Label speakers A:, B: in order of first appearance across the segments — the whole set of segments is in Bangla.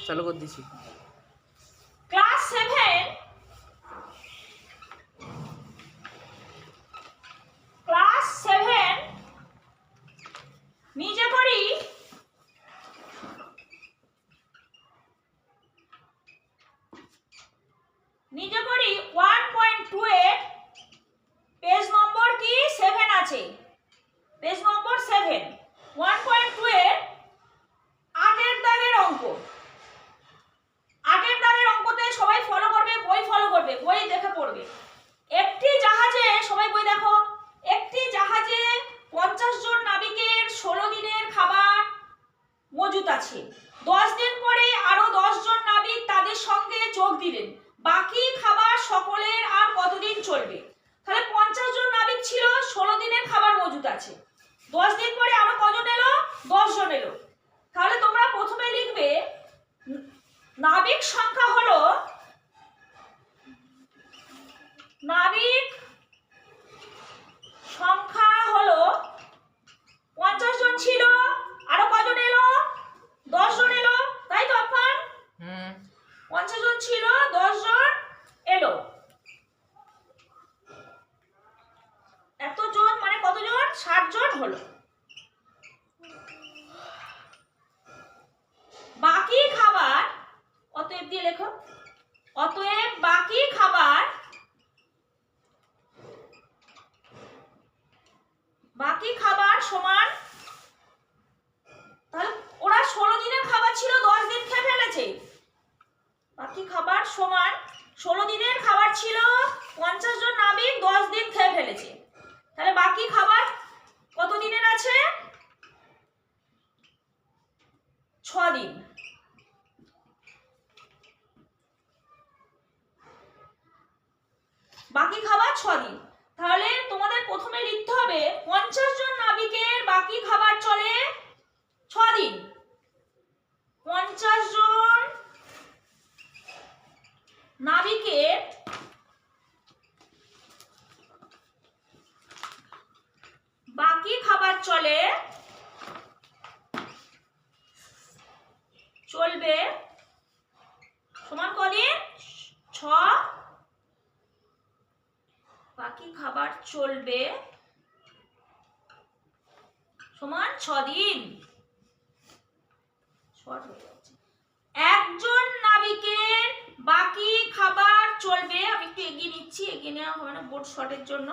A: চালু করে দিছি।
B: ক্লাস 7 নিজে করি নিজে করি 1.2 এর পেজ নম্বর কি 7 আছে, পেজ নম্বর 7 1.2 এর 8 এর দাগের অঙ্ক। 8 এর দাগের অঙ্কতে সবাই ফলো করবে, বই ফলো করবে, বই দেখে পড়বে। একটি জাহাজে, সবাই বই দেখো, একটি জাহাজে 50 জন নাবিকের 16 দিনের খাবার মজুত আছে। 10 দিন পরে আরো 10 জন নাবিক তাদের সঙ্গে যোগ দিলেন। বাকি খাবার সকলের আর কতদিন চলবে? তাহলে 50 জন নাবিক ছিল, 16 দিনের খাবার মজুত আছে। 10 দিন পরে আরো কজন এলো? 10 জন এলো। তাহলে তোমরা প্রথমে লিখবে নাবিক সংখ্যা হলো, নাবিক সংখ্যা হলো 50 জন ছিল, আরো কজন এলো? 10 জন এলো, তাই তো আফান? 50 জন ছিল, 10 জন এলো। এতজন মানে কতজন? 60 জন হলো। বাকি খাবার, অতএব দিয়ে লেখো, অতএব বাকি খাবার, বাকি খাবার সমান, তাহলে ওরা 16 দিনের খাবার ছিল, 10 দিন খেয়ে ফেলেছে। বাকি খাবার সমান 16 দিনের খাবার ছিল, 50 জন নাবিক 10 দিন খেয়ে ফেলেছে। তাহলে বাকি খাবার কত দিনের আছে? 6 দিন। বাকি খাবার 6 দিন। তাহলে তোমাদের প্রথমে লিখতে হবে 50 জন নাবিকের বাকি খাবার চলে 6 দিন। 50 জন নাবিকের বাকি খাবার চলবে সমান কদিন? 6। বাকি খাবার চলবে সমান 6 দিন। একজন নাবিকের বাকি খাবার চলবে, আমি একটু এগিয়ে নিচ্ছি, এগিয়ে নেওয়া হবে না বোর্ড শর্টের জন্য।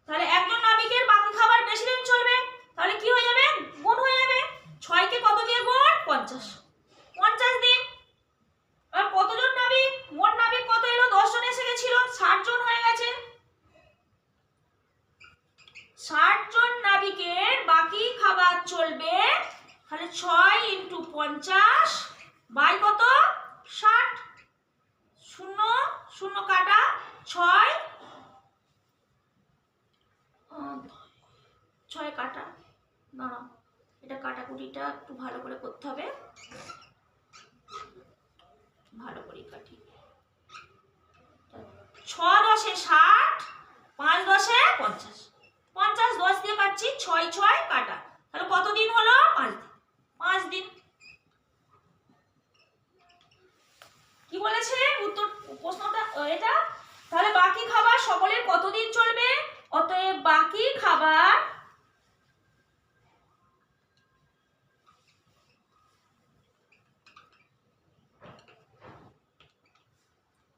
B: তাহলে একজন নাবিকের বাকি খাবার বেশি দিন চলবে, তাহলে কি হয়ে যাবে? গুণ হয়ে যাবে। 6 কে কত দিয়ে গুণ? 50। 50 দিন। আর কতজন নাবিক? মোট নাবিক কত এলো? 10 জন এসে গেছিল, 60 জন হয়ে গেছে। 60 জন নাবিকের বাকি খাবার চলবে, তাহলে 6 × 50 বাই কত? 60। 0 0 কাটা, 6 কাটা, না এটা কাটাকুটিটা একটু ভালো করে করতে হবে, ভালো করে কাটি। 6 10 60, 5 10 50। 50 10 দিয়ে কাটছি, 6 6 কাটা, তাহলে কত দিন হলো? 5 দিন। 5 দিন। কি বলেছে উত্তর প্রশ্নটা এটা? তাহলে বাকি খাবার সকলের কতদিন চলবে? অতএব বাকি খাবার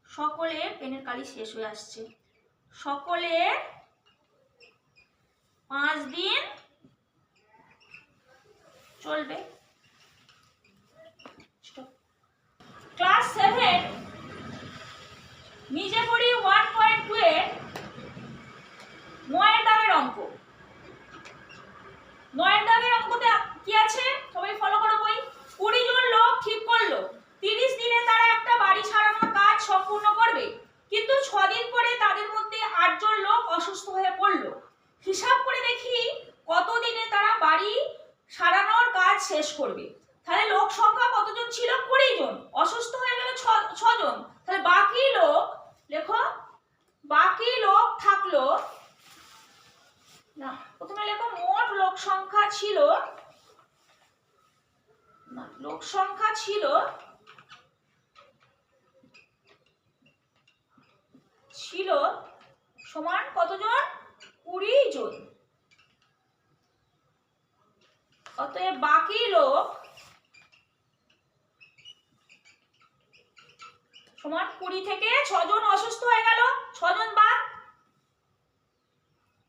B: সকলের, পেনের কালি শেষ হয়ে আসছে, সকলের 5 দিন চলবে। ক্লাস 7 নিজে করি 1.2 এর 9 এর দাগের অঙ্ক। 9 এর দাগের অঙ্কতে কি আছে? সবাই ফলো করো বই। 20 জন লোক ঠিক করলো 30 দিনে তারা একটা বাড়ি সারানোর কাজ সম্পূর্ণ করবে, কিন্তু 6 দিন পরে তাদের মধ্যে 8 জন লোক অসুস্থ হয়ে পড়লো। হিসাব করে দেখি কত দিনে তারা বাড়ি সারানোর কাজ শেষ ছিল সমান কতজন? 20 জন। অতএব বাকি লোক সমান 20 থেকে 6 জন অসুস্থ হয়ে গেল, 6 জন বাদ।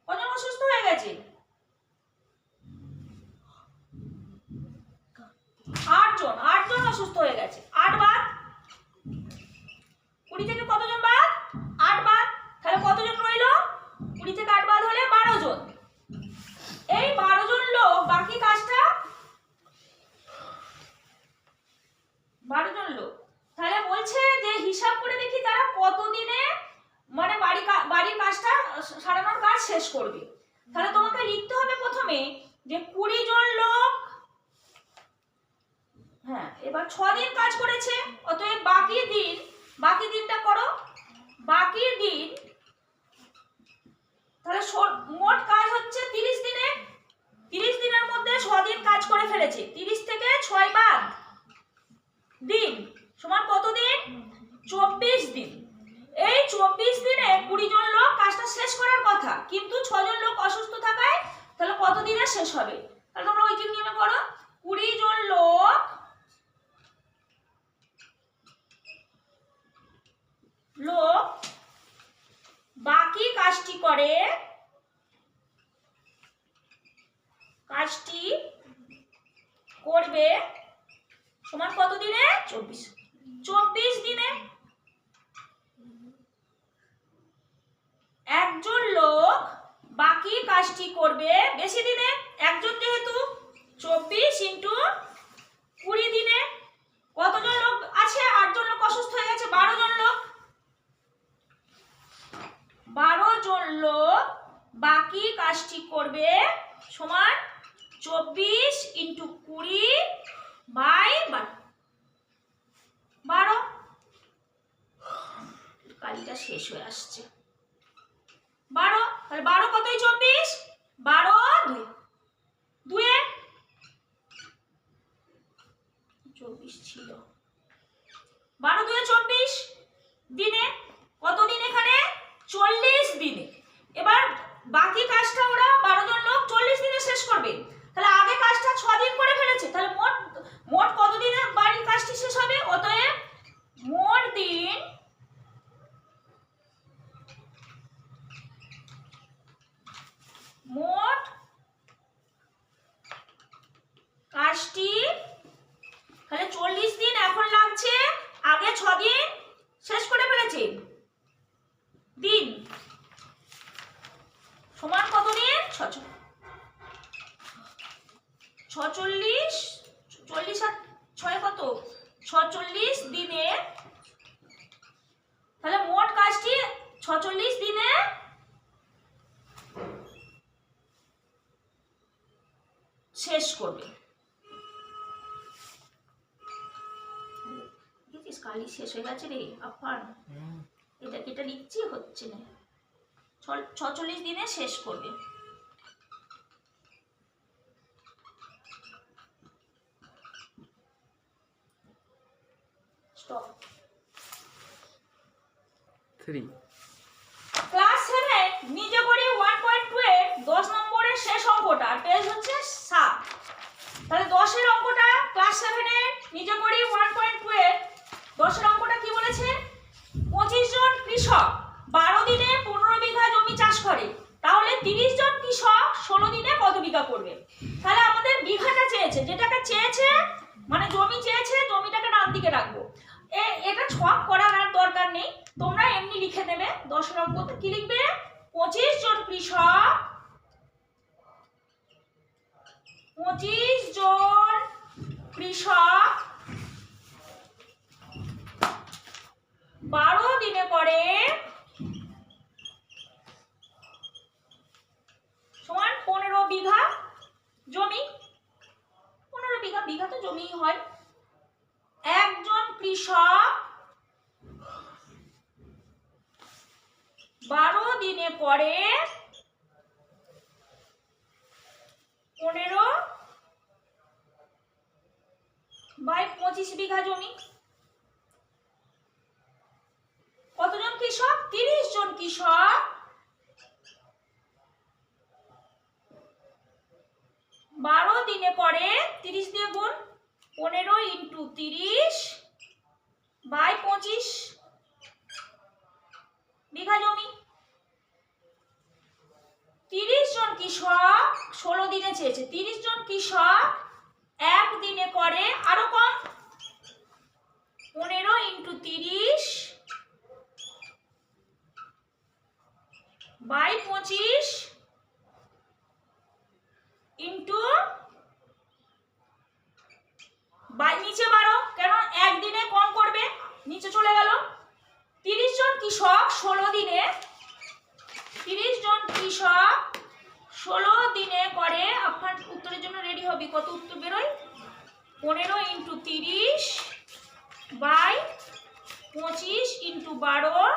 B: কজন অসুস্থ হয়ে গেছে? 8 জন, 8 জন অসুস্থ হয়ে গেছে। 8 বাদ, 20 থেকে কতজন বাদ? 8 বাদ। তাহলে কতজন রইল? 20 থেকে 8 বাদ হলে 12 জন। এই 12 জন লোক বাকি কাজটা 12 জন লোক। তাহলে বলছে যে হিসাব করে দেখি তারা কতদিনে মানে বাড়ির কাজটা সারানোর কাজ শেষ করবে। তাহলে তোমাকে লিখতে হবে প্রথমে যে 20 জন লোক, হ্যাঁ, এবার 6 দিন কাজ করেছে। অতএব বাকি দিনটা করো। বাকি দিন, তাহলে মোট কাজ হচ্ছে 30 দিনে। 30 দিনের মধ্যে 6 দিন কাজ করে ফেলেছে। 30 থেকে 6 বাদ দিন সমান কত দিন? 24 দিন। এই 24 দিনে 20 জন লোক কাজটা শেষ করার কথা, কিন্তু 6 জন লোক অসুস্থ থাকায় তাহলে কত দিনে শেষ হবে? তাহলে তোমরা ঐকিক নিয়মে করো। 20 জন লোক বাকি কাজটি করবে সমান কত দিনে? 24 দিনে। একজন লোক বাকি কাজটি করবে বেশি দিনে, একজন যেহেতু 24 ইন্টু 20 দিনে। কতজন লোক আছে? 8 জন লোক অসুস্থ হয়ে গেছে, 12 জন লোক। 12 জন লোক বাকি কাজটি করবে সমান 24 ইন্টু 20 বাই 12। কালিটা শেষ হয়ে আসছে। 12, তাহলে 12 কতই? 24। 12 2 24 ছিল। 12 2 24 দিনে। কত দিন এখানে? 40 দিনে। এবার বাকি কাজটা ওরা 12 জন লোক 40 দিনে শেষ করবে। তাহলে আগে কাজটা 6 দিন করে ফেলেছে, তাহলে মোট কত দিনে বাড়ির কাজটি শেষ হবে? অতএব মোট কাজটি, তাহলে 40 দিন এখন লাগছে, আগে 6 দিন শেষ করে ফেলেছে। দিন সমান কত দিন? 46। 40 আর 6 কত? 46 দিনে। তাহলে মোট কাজটি 46 দিনে শেষ করবে। কালি শেষ হয়ে গেছে রে আপার। এটা লিখছি হচ্ছে না। 46 দিনে শেষ করবে। স্টপ।
A: 3
B: ক্লাস 7 নিজে করি 1.2 এর 10 নম্বরের শেষ অঙ্কটা, পেজ হচ্ছে 7। তাহলে 10 এর অঙ্কটা ক্লাস 7 এর নিজে করি 1.2 এর 10 এর অঙ্কটা কি বলেছে? 25 জন কৃষক 12 দিনে 15 বিঘা জমি চাষ করে, তাহলে 30 জন কৃষক 16 দিনে কত বিঘা করবে? তাহলে আমাদের বিঘাটা চেয়েছে, যেটাকে চেয়েছে মানে জমি চেয়েছে, জমিটাকে ডান দিকে রাখবো। এটা ছক করার আর দরকার নেই, তোমরা এমনি লিখে নেবে। 10 এর অঙ্কতে কি লিখবে? 25 জন কৃষক 12 দিনে করে সমান 15 বিঘা জমি। 15 বিঘা, বিঘা তো জমি হয়। একজন কৃষক 12 দিনে করে 15 বাই 25 বিঘা জমি। কতজন কৃষক? 30 জন কৃষক 12 দিনে করে 30 দিয়ে গুণ 15 ইন্টু 30 বাই 25 বিঘা জমি। 30 জন কৃষক 16 দিনে চেয়েছে। 30 জন কৃষক এক দিনে করে আরো কম 15 ইন্টু 30 বাই 25 ইন্টু বাই নিচে 12, কেন একদিনে কম করবে, নিচে চলে গেল। 30 জন কৃষক 16 দিনে 30 জন কৃষক 16 দিনে করে, আপনার উত্তরের জন্য রেডি হবে। কত উত্তর বেরোয়? 15 ইন্টু 30 বাই 25 ইন্টু 12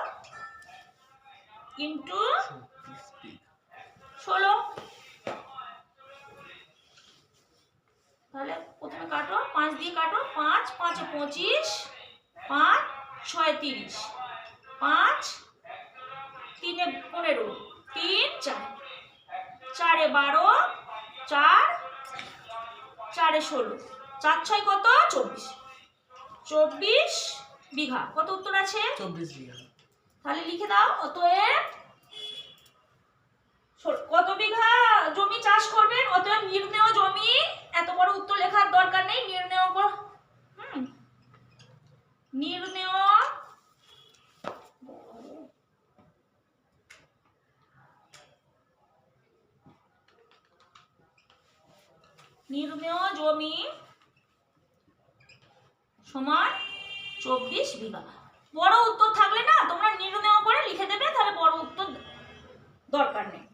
B: ইন্টু 16। তাহলে প্রথমে কাটো, 5 দিয়ে কাটো, 5 5 25, 5 6 30, 5 3 15, 3 4, 4 12, 4 4 16, 4 6 কত? 24, 24 বিঘা। কত উত্তর আছে?
A: 24 বিঘা।
B: তাহলে লিখে দাও। অতএব কত বিঘা জমি চাষ করবেন? অতএব নির্ণেয় জমি, এত বড় উত্তর লেখার দরকার নেই। নির্ণেয় জমি সমান 24 বিঘা। বড় উত্তর থাকলে না তোমরা নির্ণয় করে লিখে দেবে, তাহলে বড় উত্তর দরকার নেই।